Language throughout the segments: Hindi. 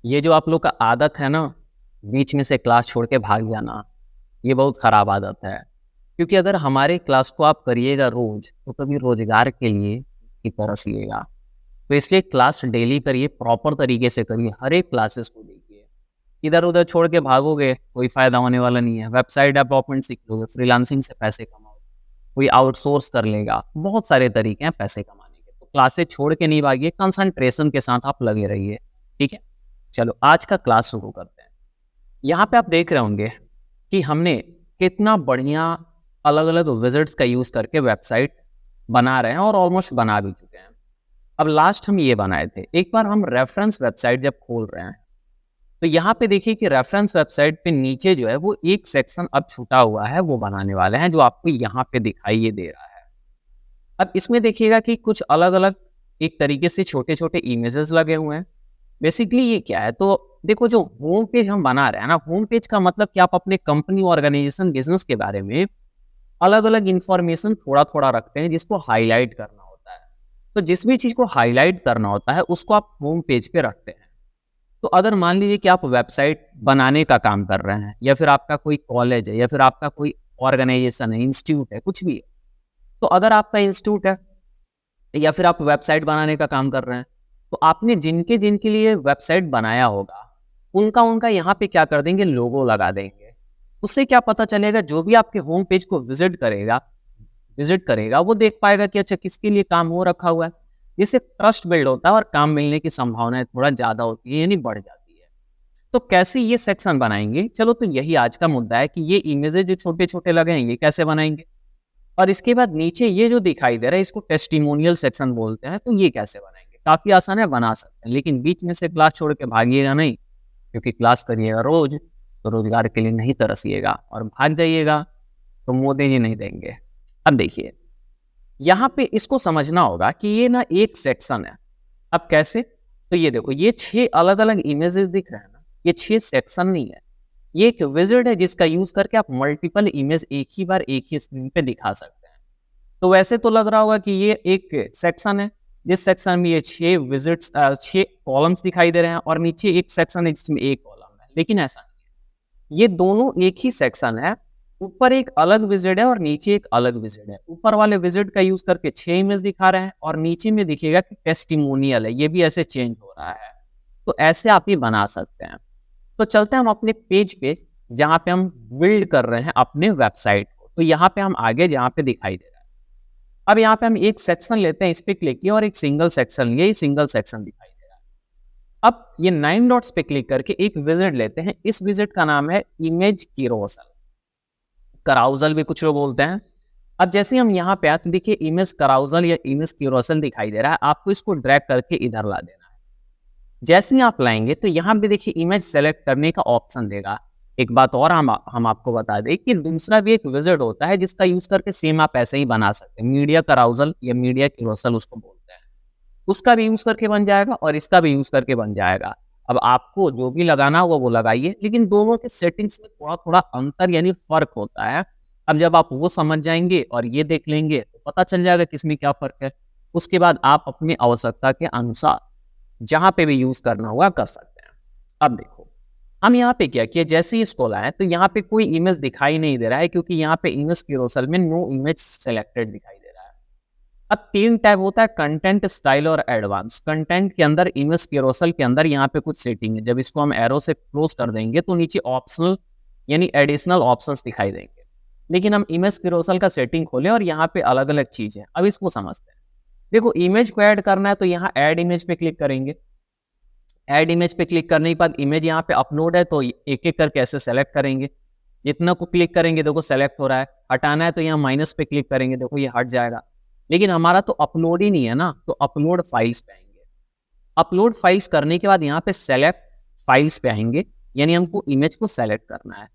ये जो आप लोग का आदत है ना, बीच में से क्लास छोड़ के भाग जाना, ये बहुत खराब आदत है। क्योंकि अगर हमारे क्लास को आप करिएगा रोज़, तो कभी रोज़गार के लिए की तरसिएगा। तो इसलिए क्लास डेली करिए, प्रॉपर तरीके से करिए, हर एक क्लासेस को देखिए। इधर-उधर छोड़ के भागोगे, कोई फ़ायदा होने वाला नहीं है। वेबसाइट डेवलपमेंट सीख लोगे, फ्रीलांसिंग से पैसे कमाओगे, कोई आउटसोर्स कर लेगा, बहुत सारे तरीके हैं पैसे कमाने के। तो क्लासेस छोड़ के नहीं भागिए, कंसंट्रेशन के साथ आप लगे रहिए, ठीक है? चलो आज का क्लास शुरू करते हैं। यहाँ पे आप देख रहे होंगे कि हमने कितना बढ़िया अलग-अलग विज़िट्स का यूज़ करके वेबसाइट बना रहे हैं और ऑलमोस्ट बना भी चुके हैं। अब लास्ट हम ये बनाए थे। एक बार हम रेफ़रेंस वेबसाइट जब खोल रहे हैं, तो यहाँ पे देखिए कि रेफ़रेंस वेबसाइट पे नीचे जो है वो एक सेक्शन अब छूटा हुआ है, वो बनाने वाले हैं, जो आपको यहाँ पे दिखाई ये दे रहा है। अब इसमें देखिएगा कि कुछ अलग-अलग एक तरीके से छोटे-छोटे इमेजेस लगे हुए हैं। बेसिकली ये क्या है, तो देखो जो होम पेज हम बना रहे हैं ना, होम पेज का मतलब कि आप अपने कंपनी, ऑर्गेनाइजेशन, बिज़नेस के बारे में अलग-अलग इन्फॉर्मेशन थोड़ा-थोड़ा रखते हैं जिसको हाइलाइट करना होता है। तो जिस भी चीज़ को हाइलाइट करना होता है उसको आप होम पेज पे रखते हैं। तो अगर मान लीजिए कि आप वेबसाइट बनाने का काम कर रहे हैं या फिर आपका कोई कॉलेज है या फिर आपका कोई ऑर्गेनाइजेशन है, इंस्टीट्यूट है, कुछ भी है। तो अगर आपका इंस्टीट्यूट है या फिर आप वेबसाइट बनाने का काम कर रहे हैं, तो आपने जिनके लिए वेबसाइट बनाया होगा, उनका यहाँ पे क्या कर देंगे, लोगो लगा देंगे। उससे क्या पता चलेगा, जो भी आपके होम पेज को विज़िट करेगा, वो देख पाएगा कि अच्छा किसके लिए काम हो रखा हुआ है। जिससे ट्रस्ट बिल्ड होता है और काम मिलने की संभावनाएँ थोड़ा ज़्यादा होती है, यानी बढ़ जाती है। तो कैसे ये सेक्शन बनाएँगे? चलो तो यही आज का मुद्दा है कि ये इमेजेस जो छोटे-छोटे लगे हैं, ये कैसे बनाएँगे? और इसके बाद नीचे ये जो दिखाई दे रहा है, इसको टेस्टिमोनियल सेक्शन बोलते हैं, तो ये कैसे बनाएँगे? काफ़ी आसान है, बना सकते हैं, लेकिन बीच में से क्लास छोड़ के भागिएगा नहीं, क्योंकि क्लास करिएगा रोज़, तो रोज़गार के लिए नहीं तरसिएगा, और भाग जाइएगा, तो मोदी जी नहीं देंगे। अब देखिए, यहाँ पे इसको समझना होगा कि ये ना एक सेक्शन है। अब कैसे? तो ये देखो, ये 6 अलग-अलग इमेजेस दिख रहे हैं ना, ये 6 सेक्शन नहीं है। ये एक विज़ार्ड है जिसका यूज़ करके आप मल्टीपल इमेज एक ही बार एक ही स्क्रीन पे दिखा सकते हैं। तो वैसे तो लग रहा होगा कि ये एक सेक्शन है, जिस सेक्शन में ये 6 कॉलम्स दिखाई दे रहे हैं और नीचे एक सेक्शन है जिसमें 1 कॉलम है, लेकिन ऐसा नहीं है। ये दोनों एक ही सेक्शन है, ऊपर एक अलग विज़ार्ड है और नीचे एक अलग विज़ार्ड है। ऊपर वाले विज़ार्ड का यूज़ करके 6 इमेज दिखा रहे हैं और नीचे में दिखेगा कि टेस्टिमोनियल है, ये भी ऐसे चेंज हो रहा है। तो ऐसे आप ये बना सकते हैं। तो चलते हैं हम अपने पेज पे, जहाँ पे हम बिल्ड कर रहे हैं अपने वेबसाइट को। तो यहाँ पे हम आगे जहाँ पे दिखाई दे रहा है। अब यहाँ पे हम एक सेक्शन लेते हैं, इस पे क्लिक किया और एक सिंगल सेक्शन लिया, ये सिंगल सेक्शन दिखाई दे रहा है। अब ये 9 डॉट्स पे क्लिक करके एक विज़िट लेते हैं। इस विज़िट का नाम है इमेज कैरोसल, कराउज़ल भी कुछ लोग बोलते हैं। अब जैसे हम यहाँ पे आए तो देखिए इमेज कराउज़ल या इमेज कैरोसल दिखाई दे रहा है। आपको इसको ड्रैग करके इधर ला देना है। जैसे ही आप लाएँगे तो यहाँ पे देखिए इमेज सेलेक्ट करने का ऑप्शन देगा। एक बात और हम आपको बता दें कि दूसरा भी एक विज़ार्ड होता है जिसका यूज़ करके सेम आप ऐसे ही बना सकते हैं। मीडिया कैरोसल या मीडिया कैरोसल उसको बोलते हैं। उसका भी यूज़ करके बन जाएगा और इसका भी यूज़ करके बन जाएगा। अब आपको जो भी लगाना होगा वो लगाइए, लेकिन दोनों के सेटिंग्स में थोड़ा-थोड़ा अंतर यानी फ़र्क होता है। अब जब आप वो समझ जाएँगे और ये देख लेंगे तो पता चल जाएगा किसमें क्या फ़र्क है। उसके बाद आप अपनी आवश्यकता के अनुसार जहाँ पे भी यूज़ करना होगा कर सकते हैं। अब देखो, हम यहाँ पे क्या किया, जैसे ही इसको लाए तो यहाँ पे कोई इमेज दिखाई नहीं दे रहा है, क्योंकि यहाँ पे इमेज कैरोसल में नो इमेज सेलेक्टेड दिखाई दे रहा है। अब 3 टैब होता है, कंटेंट, स्टाइल और एडवांस। कंटेंट के अंदर इमेज कैरोसल के अंदर यहाँ पे कुछ सेटिंग है। जब इसको हम एरो से क्लोज कर देंगे तो नीचे ऑप्शनल यानी एडिशनल ऑप्शंस दिखाई देंगे। लेकिन हम इमेज कैरोसल का सेटिंग खोलें और यहाँ पे अलग-अलग चीज़ है। अब इसको समझते हैं। देखो, इमेज को ऐड करना है तो यहाँ ऐड इमेज पे क्लिक करेंगे। ऐड इमेज पे क्लिक करने के बाद इमेज यहाँ पे अपलोड है तो एक-एक करके ऐसे सेलेक्ट करेंगे। जितना को क्लिक करेंगे देखो सेलेक्ट हो रहा है। हटाना है तो यहाँ माइनस पे क्लिक करेंगे, देखो ये हट जाएगा। लेकिन हमारा तो अपलोड ही नहीं है ना, तो अपलोड फाइल्स पे आएँगे। अपलोड फाइल्स करने के बाद यहाँ पे सेलेक्ट फाइल्स पे आएँगे, यानी हमको इमेज को सेलेक्ट करना है।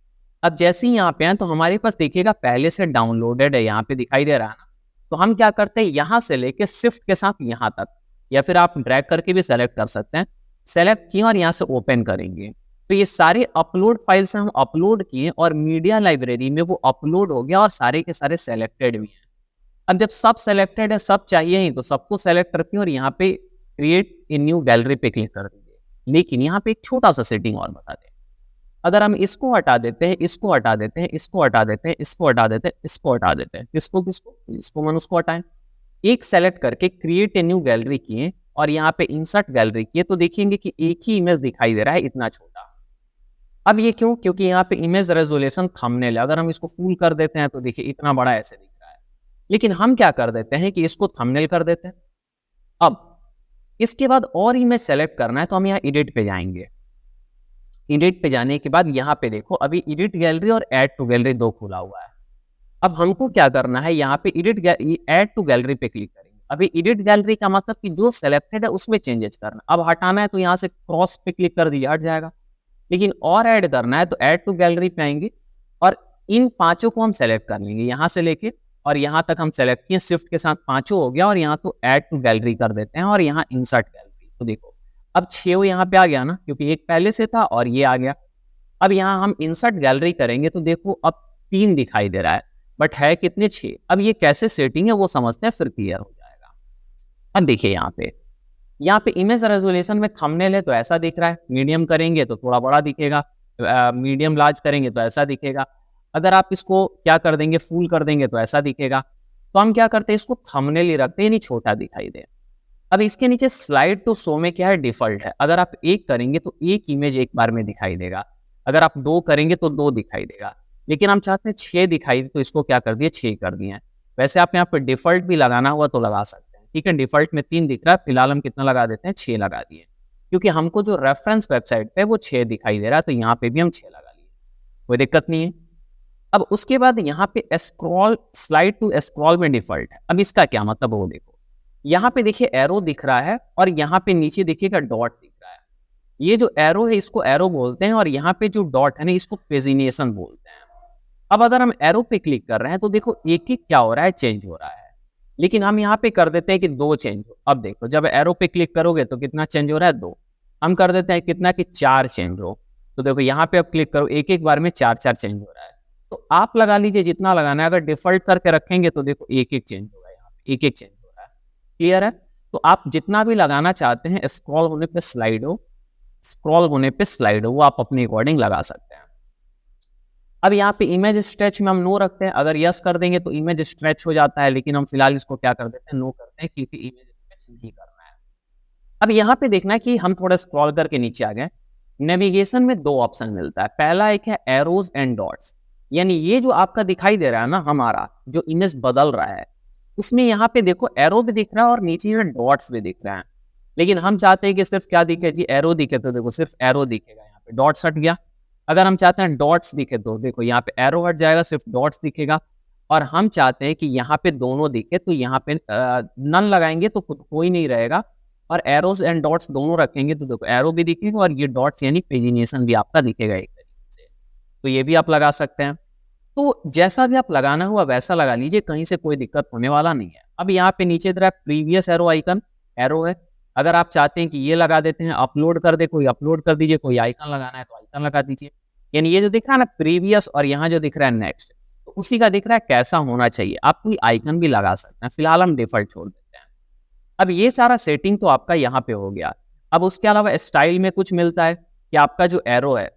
अब जैसे ही यहाँ पे आए तो हमारे पास देखिएगा पहले से डाउनलोडेड है, यहाँ पे दिखाई दे रहा है ना। तो हम क्या करते हैं, यहाँ से लेके शिफ्ट के साथ यहाँ तक, या फिर आप ड्रैग करके भी सेलेक्ट कर सकते हैं। सेलेक्ट किया और यहाँ से ओपन करेंगे तो ये सारे अपलोड फाइल्स हम अपलोड किए और मीडिया लाइब्रेरी में वो अपलोड हो गया और सारे के सारे सेलेक्टेड भी हैं। अब जब सब सेलेक्टेड है, सब चाहिए ही, तो सबको सेलेक्ट करके और यहाँ पे क्रिएट ए न्यू गैलरी पे क्लिक कर दीजिए। लेकिन यहाँ पे एक छोटा सा सेटिंग और बता दें, अगर हम इसको हटा देते हैं, इसको हटा देते हैं, इसको हटा देते हैं, इसको हटा देते हैं, इसको हटा देते हैं, किसको किसको, इसको मन उसको हटाएं, एक सेलेक्ट करके क्रिएट ए न्यू गैलरी किए और यहाँ पे इंसर्ट गैलरी किए, तो देखेंगे कि एक ही इमेज दिखाई दे रहा है इतना छोटा। अब ये क्यों? क्योंकि यहाँ पे इमेज रेजोल्यूशन थंबनेल है, अगर हम इसको फुल कर देते हैं तो देखिए इतना बड़ा ऐसे दिख रहा है, लेकिन हम क्या कर देते हैं कि इसको थंबनेल कर देते हैं। अब इसके बाद और इमेज सेलेक्ट करना है तो हम यहाँ एडिट पे जाएंगे। एडिट पे जाने के बाद यहाँ पे देखो अभी एडिट गैलरी और ऐड टू गैलरी दो खुला हुआ है। अब हमको क्या करना है, यहाँ पे ऐड टू गैलरी पे क्लिक करेंगे। अभी एडिट गैलरी का मतलब कि जो सेलेक्टेड है उसमें चेंजेस करना, अब हटाना है तो यहाँ से क्रॉस पे क्लिक कर दिया, हट जाएगा। लेकिन और ऐड करना है तो ऐड टू गैलरी पे आएंगे और इन पांचों को हम सेलेक्ट कर लेंगे, यहाँ से लेके और यहाँ तक हम सेलेक्ट किए, शिफ्ट के साथ पांचों हो गया और यहाँ तो ऐड टू गैलरी कर देते हैं और यहाँ इंसर्ट गैलरी। तो देखो अब 6 यहाँ पे आ गया ना, क्योंकि एक पहले से था और ये आ गया। अब यहाँ हम इंसर्ट गैलरी करेंगे तो देखो अब 3 दिखाई दे रहा है, बट है कितने, 6। अब ये कैसे सेटिंग है वो समझते हैं, फिर क्लियर हो जाएगा। अब देखिए यहाँ पे इमेज रेजोल्यूशन में थंबनेल है तो ऐसा दिख रहा है, मीडियम करेंगे तो थोड़ा बड़ा दिखेगा, मीडियम लार्ज करेंगे तो ऐसा दिखेगा, अगर आप इसको क्या कर देंगे, फुल कर देंगे तो ऐसा दिखेगा। तो हम क्या करते हैं, इसको थंबनेल ही रखते हैं, यानी छोटा दिखाई दे। अब इसके नीचे स्लाइड टू शो में क्या है, डिफॉल्ट है, अगर आप एक करेंगे तो एक इमेज एक बार में दिखाई देगा, अगर आप 2 करेंगे तो 2 दिखाई देगा, लेकिन हम चाहते हैं 6 दिखाई दे तो इसको क्या कर दिए, 6 कर दिए हैं। वैसे आप यहाँ पे डिफॉल्ट भी लगाना हुआ तो लगा सकते हैं, ठीक है। डिफॉल्ट में 3 दिख रहा है, फिलहाल हम कितना लगा देते हैं, 6 लगा दिए, क्योंकि हमको जो रेफरेंस वेबसाइट पे वो 6 दिखाई दे रहा है, तो यहाँ पे भी हम 6 लगा लिए, कोई दिक्कत नहीं है। अब उसके बाद यहाँ पे स्क्रॉल, स्लाइड टू स्क्रॉल में डिफॉल्ट है। अब इसका क्या मतलब वो देखो, यहाँ पे देखिए एरो दिख रहा है और यहाँ पे नीचे देखिएगा डॉट दिख रहा है। ये जो एरो है इसको एरो बोलते हैं और यहाँ पे जो डॉट है ना इसको पेजिनेशन बोलते हैं। अब अगर हम एरो पे क्लिक कर रहे हैं तो देखो एक एक क्या हो रहा है, चेंज हो रहा है, लेकिन हम यहाँ पे कर देते हैं कि 2 चेंज हो। अब देखो जब एरो पे क्लिक करोगे तो कितना चेंज हो रहा है, 2। हम कर देते हैं कितना कि 4 चेंज हो। तो देखो यहाँ पे अब क्लिक करो, एक एक बार में 4 चेंज हो रहा है। तो आप लगा लीजिए जितना लगाना है, अगर डिफॉल्ट करके रखेंगे तो देखो एक एक चेंज होगा, यहाँ पे एक एक चेंज हो रहा है, क्लियर है। तो आप जितना भी लगाना चाहते हैं, स्क्रॉल होने पे स्लाइड हो, स्क्रॉल होने पे स्लाइड हो, वो आप अपने अकॉर्डिंग लगा सकते हैं। अब यहाँ पे इमेज स्ट्रेच में हम नो रखते हैं, अगर यस कर देंगे तो इमेज स्ट्रेच हो जाता है, लेकिन हम फिलहाल इसको क्या कर देते हैं, नो करते हैं, क्योंकि इमेज स्ट्रेच नहीं करना है। अब यहाँ पे देखना है कि हम थोड़ा स्क्रॉल करके नीचे आ गए। नेविगेशन में 2 ऑप्शन मिलता है, पहला एक है एरोज एंड डॉट्स, यानी ये जो आपका दिखाई दे रहा है ना, हमारा जो इमेज बदल रहा है उसमें यहाँ पे देखो एरो भी दिख रहा है और नीचे डॉट्स भी दिख रहे हैं, लेकिन हम चाहते हैं कि सिर्फ क्या दिखे जी, एरो दिखे, तो देखो सिर्फ एरो दिखेगा, यहाँ पे डॉट्स हट गया। अगर हम चाहते हैं डॉट्स दिखे तो देखो यहाँ पे एरो हट जाएगा, सिर्फ डॉट्स दिखेगा। और हम चाहते हैं कि यहाँ पे दोनों दिखे तो यहाँ पे नन लगाएंगे तो कोई नहीं रहेगा, और एरोज एंड डॉट्स दोनों रखेंगे तो देखो एरो भी दिखेगा और ये डॉट्स यानी पेजिनेशन भी आपका दिखेगा एक तरीके से। तो ये भी आप लगा सकते हैं। तो जैसा भी आप लगाना हुआ वैसा लगा लीजिए, कहीं से कोई दिक्कत होने वाला नहीं है। अब यहाँ पे नीचे तरह प्रीवियस एरो आइकन, एरो है, अगर आप चाहते हैं कि ये लगा देते हैं, अपलोड कर दे, कोई अपलोड कर दीजिए, कोई आइकन लगाना है तो आइकन लगा दीजिए। यानी ये जो दिख रहा है ना प्रीवियस और यहाँ जो दिख रहा है नेक्स्ट, तो उसी का दिख रहा है कैसा होना चाहिए, आप कोई आइकन भी लगा सकते हैं, फिलहाल हम डिफॉल्ट छोड़ देते हैं। अब ये सारा सेटिंग तो आपका यहाँ पे हो गया। अब उसके अलावा स्टाइल में कुछ मिलता है कि आपका जो एरो है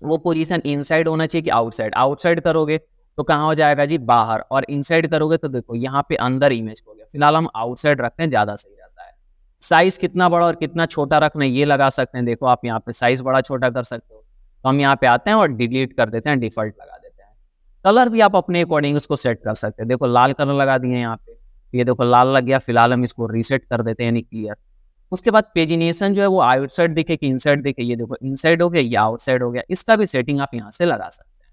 वो पोजीशन इनसाइड होना चाहिए कि आउटसाइड। आउटसाइड करोगे तो कहाँ हो जाएगा जी, बाहर, और इनसाइड करोगे तो देखो यहाँ पे अंदर इमेज हो गया। फिलहाल हम आउटसाइड रखते हैं, ज्यादा सही रहता है। साइज कितना बड़ा और कितना छोटा रखना है ये लगा सकते हैं, देखो आप यहाँ पे साइज बड़ा छोटा कर सकते हो। तो हम यहाँ पे आते हैं और डिलीट कर देते हैं, डिफॉल्ट लगा देते हैं। कलर भी आप अपने अकॉर्डिंग उसको सेट कर सकते हैं, देखो लाल कलर लगा दिए यहाँ पे, ये देखो लाल लग गया। फिलहाल हम इसको रीसेट कर देते हैं, यानी क्लियर। उसके बाद पेजिनेशन जो है वो आउटसाइड दिखे कि इनसाइड दिखे, ये देखो इनसाइड हो गया, ये आउटसाइड हो गया, इसका भी सेटिंग आप यहाँ से लगा सकते हैं।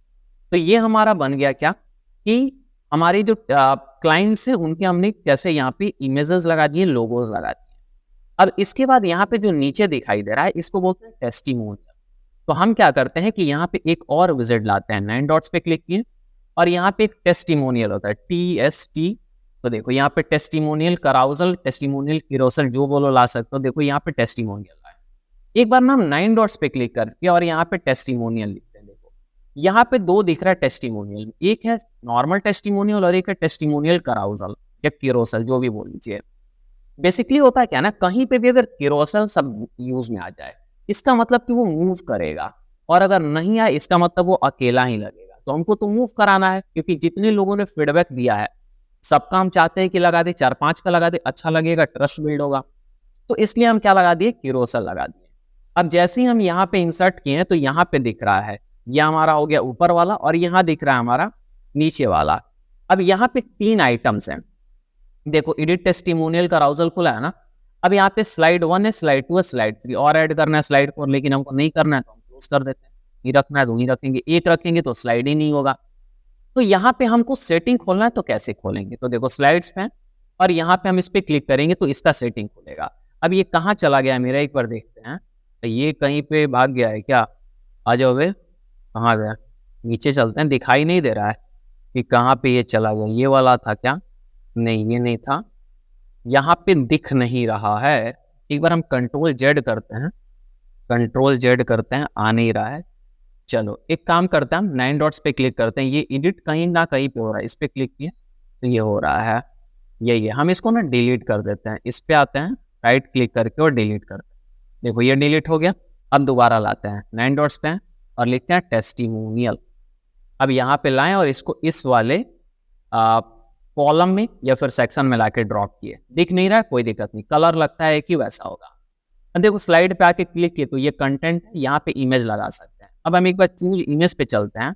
तो ये हमारा बन गया क्या कि हमारे जो क्लाइंट्स हैं उनके हमने कैसे यहाँ पे इमेजेस लगा दिए, लोगोज लगा दिए। अब इसके बाद यहाँ पे जो नीचे दिखाई दे रहा है इसको बोलते हैं टेस्टिमोनियल। तो हम क्या करते हैं कि यहाँ पे एक और विजिट लाते हैं, 9 डॉट्स पे क्लिक किए और यहाँ पे एक टेस्टिमोनियल होता है, TST। तो देखो यहाँ पे टेस्टिमोनियल कराउजल, टेस्टिमोनियल किरोसल, जो बोलो ला सकते हो। देखो यहाँ पे टेस्टिमोनियल है। एक बार ना हम 9 डॉट्स पे क्लिक करके और यहाँ पे टेस्टिमोनियल लिखते हैं। देखो यहाँ पे 2 दिख रहा है टेस्टिमोनियल, एक है नॉर्मल टेस्टिमोनियल और एक है टेस्टिमोनियल कराउजल या किरोसल, जो भी बोल लीजिए। बेसिकली होता है क्या ना, कहीं पे भी अगर किरोसल सब यूज में आ जाए इसका मतलब कि वो मूव करेगा, और अगर नहीं आए इसका मतलब वो अकेला ही लगेगा। तो हमको तो मूव कराना है, क्योंकि जितने लोगों ने फीडबैक दिया है सबका हम चाहते हैं कि लगा दे, 4-5 का लगा दे, अच्छा लगेगा, ट्रस्ट बिल्ड होगा। तो इसलिए हम क्या लगा दिए, किरोसल लगा दिए। अब जैसे ही हम यहाँ पे इंसर्ट किए हैं तो यहाँ पे दिख रहा है, ये हमारा हो गया ऊपर वाला, और यहाँ दिख रहा है हमारा नीचे वाला। अब यहाँ पे 3 आइटम्स हैं। देखो एडिट टेस्टिमोनियल का राउजल खुला है ना। अब यहाँ पे स्लाइड 1 है, स्लाइड 2 है, स्लाइड 3 और ऐड करना है स्लाइड 4, लेकिन हमको नहीं करना है तो हम क्लोज कर देते हैं। नहीं रखना है तो नहीं रखेंगे, एक रखेंगे तो स्लाइड ही नहीं होगा। तो यहाँ पे हमको सेटिंग खोलना है, तो कैसे खोलेंगे, तो देखो स्लाइड्स पे और यहाँ पे हम इस पे क्लिक करेंगे तो इसका सेटिंग खुलेगा। अब ये कहाँ चला गया मेरा, एक बार देखते हैं। तो ये कहीं पे भाग गया है क्या, आ जाओ वे, कहाँ गया, नीचे चलते हैं, दिखाई नहीं दे रहा है कि कहाँ पे ये चला गया। ये वाला था क्या, नहीं ये नहीं था, यहाँ पे दिख नहीं रहा है। एक बार हम कंट्रोल जेड करते हैं, कंट्रोल जेड करते हैं, आ नहीं रहा है। चलो एक काम करते हैं, हम 9 डॉट्स पे क्लिक करते हैं, ये एडिट कहीं ना कहीं पे हो रहा है, इस पे क्लिक किए तो ये हो रहा है, यही है। हम इसको ना डिलीट कर देते हैं, इस पे आते हैं, राइट क्लिक करके और डिलीट करते हैं। देखो ये डिलीट हो गया। अब दोबारा लाते हैं 9 डॉट्स पे और लिखते हैं टेस्टिमोनियल। अब यहाँ पे लाएं और इसको इस वाले कॉलम में या फिर सेक्शन में लाके ड्रॉप किए। दिख नहीं रहा है, कोई दिक्कत नहीं, कलर लगता है कि वैसा होगा। अब देखो स्लाइड पे आके क्लिक किए तो ये कंटेंट है, यहाँ पे इमेज लगा सकते हैं। अब हम एक बार चूज इमेज पे चलते हैं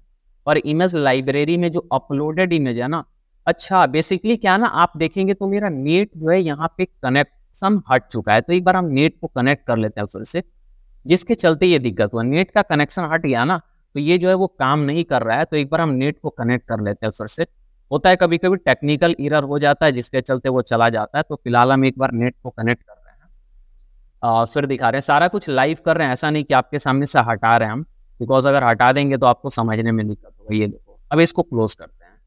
और इमेज लाइब्रेरी में जो अपलोडेड इमेज है ना, अच्छा बेसिकली क्या ना, आप देखेंगे तो मेरा नेट जो है यहाँ पे कनेक्शन हट चुका है। तो एक बार हम नेट को कनेक्ट कर लेते हैं फिर से, जिसके चलते ये दिक्कत हुआ। नेट का कनेक्शन हट गया ना, तो ये जो है वो काम नहीं कर रहा है। तो एक बार हम नेट को कनेक्ट कर लेते हैं फिर से। होता है कभी कभी टेक्निकल एरर हो जाता है जिसके चलते वो चला जाता है। तो फिलहाल हम एक बार नेट को कनेक्ट कर रहे हैं, फिर दिखा रहे हैं, सारा कुछ लाइव कर रहे हैं, ऐसा नहीं कि आपके सामने से हटा रहे हैं हम, बिकॉज अगर हटा देंगे तो आपको समझने में दिक्कत होगा। ये देखो अब इसको क्लोज करते हैं।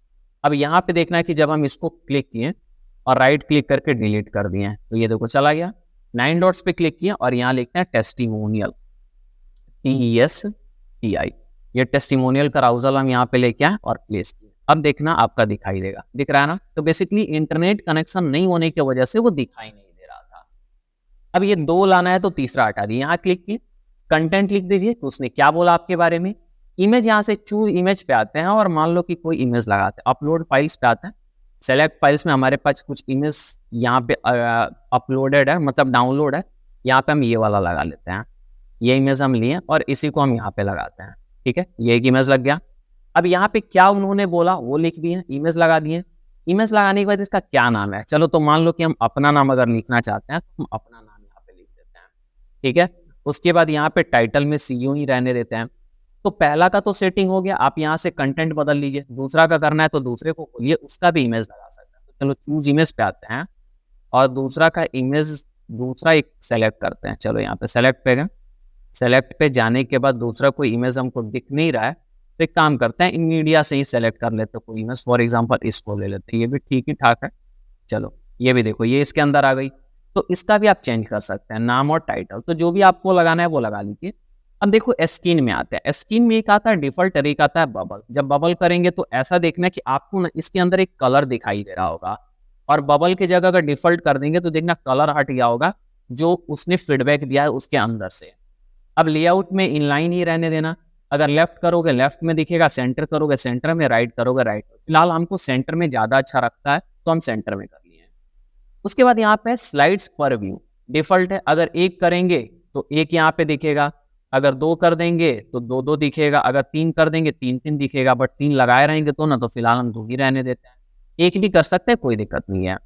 अब यहाँ पे देखना है कि जब हम इसको क्लिक किए और राइट क्लिक करके डिलीट कर दिए तो ये देखो चला गया। 9 डॉट्स पे क्लिक किया और यहाँ लिखते हैं टेस्टिमोनियल, TESTI। ये टेस्टिमोनियल का राउजल हम यहाँ पे लेके आए और प्लेस किए। अब देखना आपका दिखाई देगा, दिख रहा है ना। तो बेसिकली इंटरनेट कनेक्शन नहीं होने की वजह से वो दिखाई नहीं दे रहा था। अब ये 2 लाना है तो तीसरा हटा दिए, यहाँ क्लिक की, कंटेंट लिख दीजिए तो उसने क्या बोला आपके बारे में। इमेज यहाँ से चूज इमेज पे आते हैं और मान लो कि कोई इमेज लगाते हैं, अपलोड फाइल्स पे आते हैं, सेलेक्ट फाइल्स में हमारे पास कुछ इमेज यहाँ पे अपलोडेड है, मतलब डाउनलोड है। यहाँ पे हम ये वाला लगा लेते हैं, ये इमेज हम लिए और इसी को हम यहाँ पे लगाते हैं। ठीक है, ये एक इमेज लग गया। अब यहाँ पे क्या उन्होंने बोला वो लिख दिए, इमेज लगा दिए। इमेज लगाने के बाद इसका क्या नाम है, चलो तो मान लो कि हम अपना नाम अगर लिखना चाहते हैं तो हम अपना नाम यहाँ पे लिख देते हैं। ठीक है, उसके बाद यहाँ पे टाइटल में CEO ही रहने देते हैं। तो पहला का तो सेटिंग हो गया, आप यहाँ से कंटेंट बदल लीजिए। दूसरा का करना है तो दूसरे को खोलिए, उसका भी इमेज लगा सकते हैं। तो चलो चूज इमेज पे आते हैं और दूसरा का इमेज दूसरा एक सेलेक्ट करते हैं। चलो यहाँ पे सेलेक्ट पे गए, सेलेक्ट पे जाने के बाद दूसरा कोई इमेज हमको दिख नहीं रहा है तो एक काम करते हैं, इन मीडिया से ही सेलेक्ट कर लेते कोई इमेज। फॉर एग्जांपल इसको ले लेते हैं, ये भी ठीक ही ठाक है। चलो ये भी देखो, ये इसके अंदर आ गई। तो इसका भी आप चेंज कर सकते हैं, नाम और टाइटल, तो जो भी आपको लगाना है वो लगा लीजिए। अब देखो स्किन में आते हैं, स्किन में एक आता है डिफॉल्ट, एक आता है बबल। जब बबल करेंगे तो ऐसा देखना है कि आपको ना इसके अंदर एक कलर दिखाई दे रहा होगा, और बबल की जगह अगर डिफॉल्ट कर देंगे तो देखना कलर हट गया होगा जो उसने फीडबैक दिया है उसके अंदर से। अब लेआउट में इनलाइन ही रहने देना, अगर लेफ्ट करोगे लेफ्ट में दिखेगा, सेंटर करोगे सेंटर में, राइट करोगे राइट में। फिलहाल हमको सेंटर में ज्यादा अच्छा रखता है तो हम सेंटर में कर लिए। उसके बाद यहाँ पे स्लाइड्स पर व्यू डिफॉल्ट है, अगर 1 करेंगे तो 1 यहाँ पे दिखेगा, अगर 2 कर देंगे तो 2 दिखेगा, अगर 3 कर देंगे 3 दिखेगा। बट 3 लगाए रहेंगे तो ना, तो फिलहाल हम 2 ही रहने देते हैं। 1 भी कर सकते हैं, कोई दिक्कत नहीं है।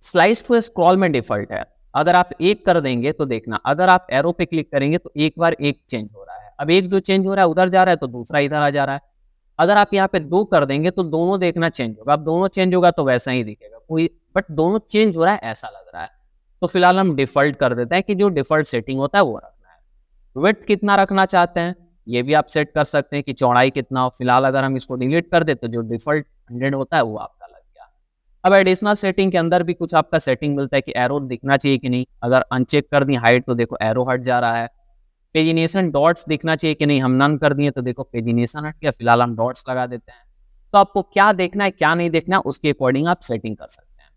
स्लाइस टू स्क्रॉल में डिफॉल्ट है, अगर आप 1 कर देंगे तो देखना, अगर आप एरो पे क्लिक करेंगे तो एक बार 1 चेंज हो रहा है। अब 1 जो चेंज हो रहा है उधर जा रहा है तो दूसरा इधर आ जा रहा है। अगर आप यहाँ पे 2 कर देंगे तो दोनों देखना चेंज होगा। अब दोनों चेंज होगा तो वैसा ही दिखेगा कोई, बट दोनों चेंज हो रहा है ऐसा लग रहा है। तो फिलहाल हम डिफॉल्ट कर देते हैं कि जो डिफॉल्ट सेटिंग होता है वो रखना है। विड्थ कितना रखना चाहते हैं ये भी आप सेट कर सकते हैं कि चौड़ाई कितना हो। फिलहाल अगर हम इसको डिलीट कर दे तो जो डिफॉल्ट 100 होता है वो आपका लग गया। अब एडिशनल सेटिंग के अंदर भी कुछ आपका सेटिंग मिलता है कि एरो दिखना चाहिए कि नहीं। अगर अनचेक कर दी हाइट तो देखो एरो हट जा रहा है। पेजिनेशन डॉट्स दिखना चाहिए कि नहीं, हम नन कर दिए तो देखो पेजिनेशन हट गया। फिलहाल हम डॉट्स लगा देते हैं। तो आपको क्या देखना है क्या नहीं देखना है उसके अकॉर्डिंग आप सेटिंग कर सकते हैं।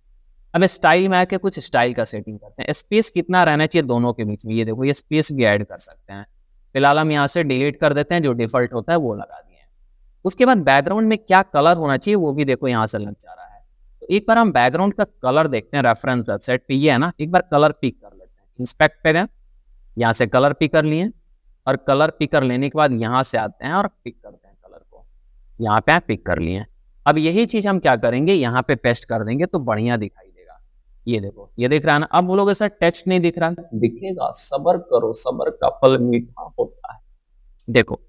अब स्टाइल में आके कुछ स्टाइल का सेटिंग करते हैं। स्पेस कितना रहना चाहिए दोनों के बीच में, ये देखो ये स्पेस भी ऐड कर सकते हैं। फिलहाल हम यहाँ से डिलीट कर देते हैं, जो डिफॉल्ट होता है वो लगा दिए हैं। उसके बाद बैकग्राउंड में क्या कलर होना चाहिए वो भी देखो यहाँ से लग जा रहा है। तो एक बार हम बैकग्राउंड का कलर देखते हैं, रेफरेंस वेबसाइट पे ये है ना, एक बार कलर पिक कर लेते हैं। इंस्पेक्ट पे गए, यहाँ से कलर पिक कर लिए, और कलर पिक कर लेने के बाद यहाँ से आते हैं और पिक करते हैं कलर को, यहाँ पे पिक कर लिए। अब यही चीज हम क्या करेंगे, यहाँ पे पेस्ट कर देंगे तो बढ़िया दिखाई देगा। ये देखो ये दिख रहा है ना। अब बोलोगे सर टेक्स्ट नहीं दिख रहा, दिखेगा, सब्र करो, सब्र का फल मीठा होता है। देखो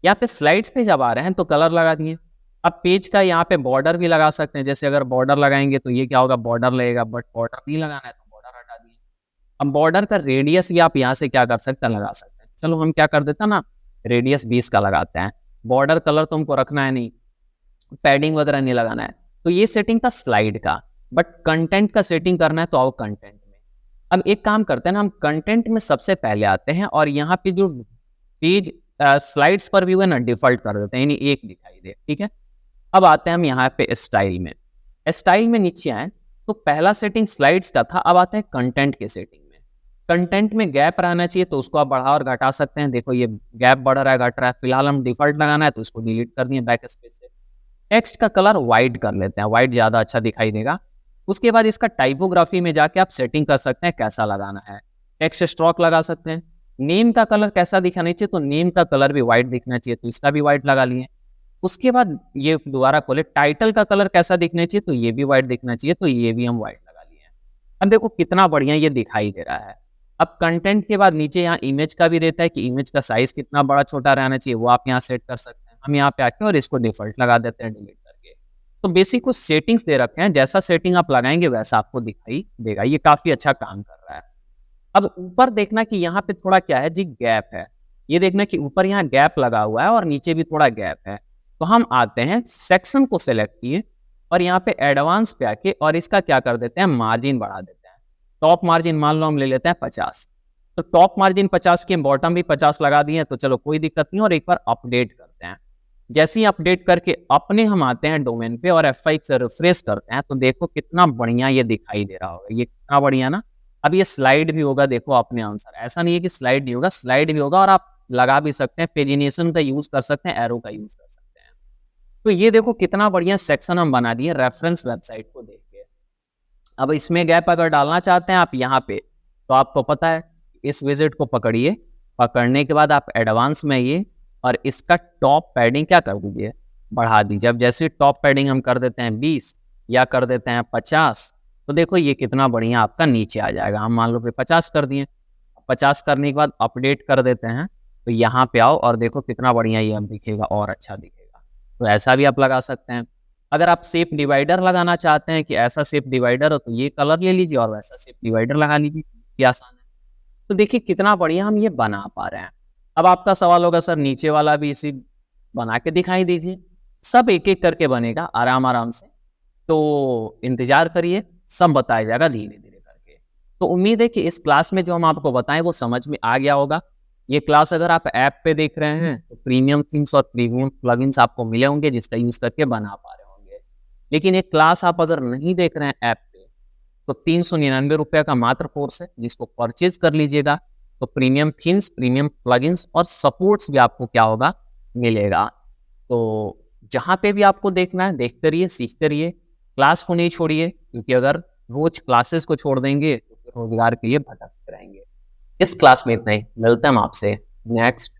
यहाँ पे स्लाइड्स पे जब आ रहे हैं तो कलर लगा दिए। अब पेज का यहाँ पे बॉर्डर भी लगा सकते हैं, जैसे अगर बॉर्डर लगाएंगे तो ये क्या होगा, बॉर्डर लगेगा, बट बॉर्डर नहीं लगाना है तो बॉर्डर हटा दिए। अब बॉर्डर का रेडियस भी आप यहाँ से क्या कर सकते हैं, लगा सकते हैं। चलो हम क्या कर देते हैं ना, रेडियस 20 का लगाते हैं। बॉर्डर कलर तो हमको रखना है नहीं, पैडिंग वगैरह नहीं लगाना है। तो ये सेटिंग था स्लाइड का, बट कंटेंट का सेटिंग करना है तो आओ कंटेंट में। अब एक काम करते हैं ना, हम कंटेंट में सबसे पहले आते हैं और यहाँ पे जो पेज स्लाइड्स पर भी हुआ ना डिफॉल्ट कर देते हैं, यानी एक दिखाई दे, ठीक है। अब आते हैं हम यहाँ पे स्टाइल में। स्टाइल में नीचे आए तो पहला सेटिंग स्लाइड्स का था, अब आते हैं कंटेंट के सेटिंग में। कंटेंट में गैप रहना चाहिए तो उसको आप बढ़ा और घटा सकते हैं। देखो ये गैप बढ़ रहा है, घट रहा है। फिलहाल हम डिफॉल्ट लगाना है तो इसको डिलीट कर दिए बैक स्पेस से। टेक्स्ट का कलर व्हाइट कर लेते हैं, व्हाइट ज्यादा अच्छा दिखाई देगा। उसके बाद इसका टाइपोग्राफी में जाके आप सेटिंग कर सकते हैं कैसा लगाना है। टेक्स्ट स्ट्रोक लगा सकते हैं। नेम का कलर कैसा दिखाना चाहिए, तो नेम का कलर भी व्हाइट दिखना चाहिए, तो इसका भी व्हाइट लगा लिए। उसके बाद ये दोबारा खोले, टाइटल का कलर कैसा दिखना चाहिए, तो ये भी व्हाइट दिखना चाहिए, तो ये भी हम व्हाइट लगा लिए। अब देखो कितना बढ़िया ये दिखाई दे रहा है। अब कंटेंट के बाद नीचे यहाँ इमेज का भी देता है कि इमेज का साइज कितना बड़ा छोटा रहना चाहिए, वो आप यहाँ सेट कर सकते हैं। हम यहाँ पे आके और इसको डिफॉल्ट लगा देते हैं डिलीट करके। तो बेसिक कुछ सेटिंग्स दे रखे हैं, जैसा सेटिंग आप लगाएंगे वैसा आपको दिखाई देगा। ये काफी अच्छा काम कर रहा है। अब ऊपर देखना कि यहाँ पे थोड़ा क्या है जी, गैप है। ये देखना कि ऊपर यहाँ गैप लगा हुआ है और नीचे भी थोड़ा गैप है। तो हम आते हैं सेक्शन को सेलेक्ट किए और यहाँ पे एडवांस पे आके और इसका क्या कर देते हैं, मार्जिन बढ़ा देते हैं। टॉप मार्जिन मान लो हम ले लेते हैं 50। तो टॉप मार्जिन 50 के, बॉटम भी 50 लगा दिए, तो चलो कोई दिक्कत नहीं। और एक बार अपडेट करते हैं। जैसे ही अपडेट करके अपने हम आते हैं डोमेन पे और F5 से रिफ्रेश करते हैं, तो देखो कितना बढ़िया ये दिखाई दे रहा होगा। ये कितना बढ़िया ना। अब ये स्लाइड भी होगा, देखो अपने आंसर, ऐसा नहीं है कि स्लाइड नहीं होगा, स्लाइड भी होगा। और आप लगा भी सकते हैं, पेजिनेशन का यूज कर सकते हैं, एरो का यूज कर सकते हैं। तो ये देखो कितना बढ़िया सेक्शन हम बना दिए रेफरेंस वेबसाइट को देख के। अब इसमें गैप अगर डालना चाहते हैं आप यहाँ पे, तो आपको पता है इस विजिट को पकड़िए। पकड़ने के बाद आप एडवांस में आइए और इसका टॉप पैडिंग क्या कर दीजिए, बढ़ा दीजिए। अब जैसे टॉप पैडिंग हम कर देते हैं 20 या कर देते हैं 50, तो देखो ये कितना बढ़िया आपका नीचे आ जाएगा। हम मान लो कि 50 कर दिए। 50 करने के बाद अपडेट कर देते हैं, तो यहाँ पे आओ और देखो कितना बढ़िया ये अब दिखेगा और अच्छा दिखेगा। तो ऐसा भी आप लगा सकते हैं। अगर आप शेप डिवाइडर लगाना चाहते हैं कि ऐसा शेप डिवाइडर हो, तो ये कलर ले लीजिए और वैसा शेप डिवाइडर लगा लीजिए, ये आसान है। तो देखिए कितना बढ़िया हम ये बना पा रहे हैं। अब आपका सवाल होगा सर नीचे वाला भी इसी बना के दिखाई दीजिए। सब एक एक करके बनेगा आराम आराम से, तो इंतजार करिए, सब बताया जाएगा धीरे धीरे करके। तो उम्मीद है कि इस क्लास में जो हम आपको बताएं वो समझ में आ गया होगा। ये क्लास अगर आप ऐप पे देख रहे हैं तो प्रीमियम थीम्स और प्रीमियम प्लगइन्स आपको मिले होंगे, जिसका यूज करके बना पा रहे होंगे। लेकिन एक क्लास आप अगर नहीं देख रहे हैं ऐप पे, तो 399 रुपये का मात्र कोर्स है, जिसको परचेज कर लीजिएगा। तो प्रीमियम थीम्स, प्रीमियम प्लगइन्स और सपोर्ट्स भी आपको क्या होगा, मिलेगा। तो जहाँ पे भी आपको देखना है देखते रहिए, सीखते रहिए, क्लास को नहीं छोड़िए, क्योंकि अगर रोज क्लासेस को छोड़ देंगे तो फिर रोजगार के लिए भटकते रहेंगे। इस क्लास में इतना ही, मिलते हैं हम आपसे नेक्स्ट